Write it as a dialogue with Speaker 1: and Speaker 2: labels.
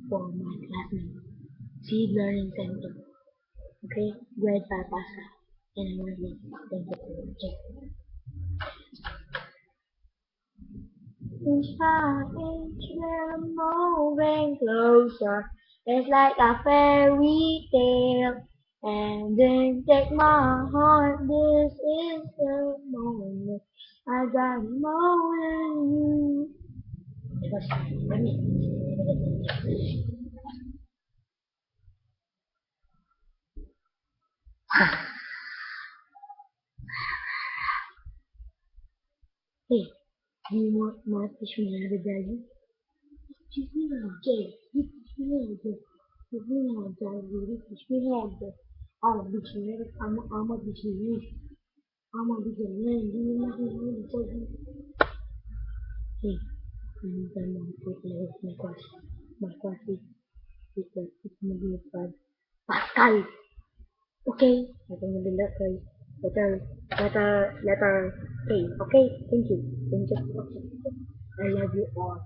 Speaker 1: for my classmates. Seed Learning Center. Okay, grade 5 pasa. And I want to make thank you for watching. Inch by inch we're moving closer. It's like a fairy tale. And then take my heart, this is the moment. I got more than you. Let me. Hey, do you want my fish man to daddy? Teach me how to Jay. You teach me how to Teach me how to daddy. You teach me how to I'm a bitch man. I'm a bitch man. I'm a bitch man. Do you want me to tell you? Hey, I'm gonna take my class. My class is it's gonna be a fun. Pascal. Okay, I think it'll be letter K. Okay, thank you. Thank you for watching. I love you all.